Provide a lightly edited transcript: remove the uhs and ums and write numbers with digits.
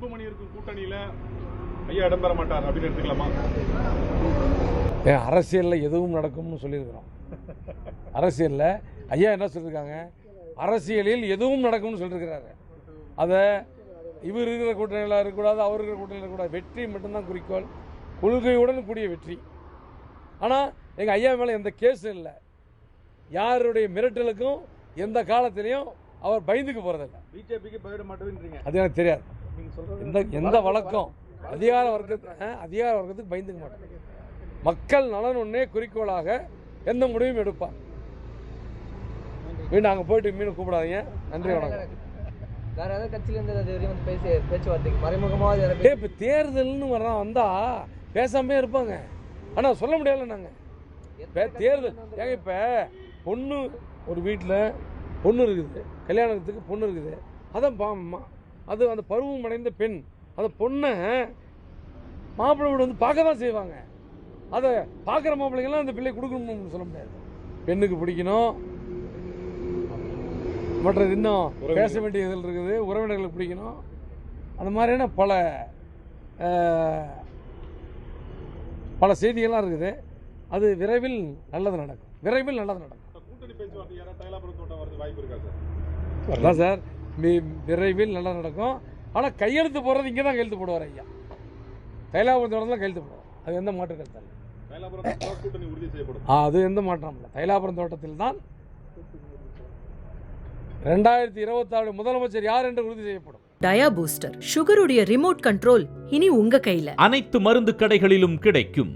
அன்புமணி இருக்கும் கூட்டணியில ஐயா இடம்பெற மாட்டார் அப்படின்னு எடுத்துக்கலாமா? அரசியலில் எதுவும் நடக்கும்னு சொல்லியிருக்கிறோம். அரசியலில் ஐயா என்ன சொல்லியிருக்காங்க, அரசியலில் எதுவும் நடக்கும்னு சொல்லியிருக்கிறாரு. அதை இவர் இருக்கிற கூட்டணியில் இருக்கக்கூடாது, அவர் இருக்கிற கூட்டணியில் இருக்கக்கூடாது. வெற்றி மட்டும்தான் குறிக்கோள், கொள்கையுடன் கூடிய வெற்றி. ஆனால் எங்கள் ஐயா மேலே எந்த கேஸும் இல்லை, யாருடைய மிரட்டலுக்கும் எந்த காலத்திலையும் அவர் பயந்துக்கு போகிறதில்ல. பிஜேபிக்கு போயிட மாட்டேன்றீங்க? அது எனக்கு தெரியாது. எந்த வழக்கம் அதிகார வர்க்கத்துக்கு பயந்துக்க மாட்டாங்க. மக்கள் நலன் ஒன்றே குறிக்கோளாக எந்த முடிவும் எடுப்பார். மீண்டும் அங்கே போயிட்டு மீண்டும் கூப்பிடாதீங்க. நன்றி, வணக்கம். வேற ஏதாவது கட்சியிலேருந்து பேச்சுவார்த்தைக்கு மறைமுகமாக இப்போ தேர்தல்னு வந்தா பேசாமே இருப்பாங்க. ஆனால் சொல்ல முடியல. நாங்கள் தேர்தல் ஏங்க இப்போ பொண்ணு ஒரு வீட்டில் பொண்ணு இருக்குது, கல்யாணத்துக்கு பொண்ணு இருக்குது, அதான் அது அந்த பருவம் அடைந்த பெண், அந்த பொண்ணை மாப்பிள்ளை வீடு வந்து பார்க்க தான் செய்வாங்க. அதை பார்க்குற மாப்பிள்ளைங்கெல்லாம் அந்த பிள்ளை கொடுக்கணும்னு சொல்ல முடியாது. பெண்ணுக்கு பிடிக்கணும், மற்றது இன்னும் பேச வேண்டிய இதில் இருக்குது, உறவினர்களுக்கு பிடிக்கணும். அந்த மாதிரியான பல செய்திகள்லாம் இருக்குது. அது விரைவில் நல்லது நடக்கும். கூட்டணி பேச்சுவார்த்தை யாராவது தைலாபுரம் தோட்டம் வரது வாய்ப்பு இருக்கா சார்? வரலாம் சார், விரைவில் நல்லா நடக்கும். ஆனால் கையெழுத்து போடுறது இங்கே தான் கையெழுத்து போடுவார் ஐயா. தைலாபுரம் தோட்டம் தான் கையெழுத்து போடுவார். அது எந்த மாற்றம் கருத்து இல்லை. தைலாபுரம் கூட்டணி உறுதி செய்யப்படும். அது எந்த மாற்றம் இல்லை. தைலாபுரம் தோட்டத்தில் தான் 2026 முதலமைச்சர் யார் என்று உறுதி செய்யப்படும். டயா பூஸ்டர் சுகருடைய ரிமோட் கண்ட்ரோல் இனி உங்க கையில. அனைத்து மருந்து கடைகளிலும் கிடைக்கும்.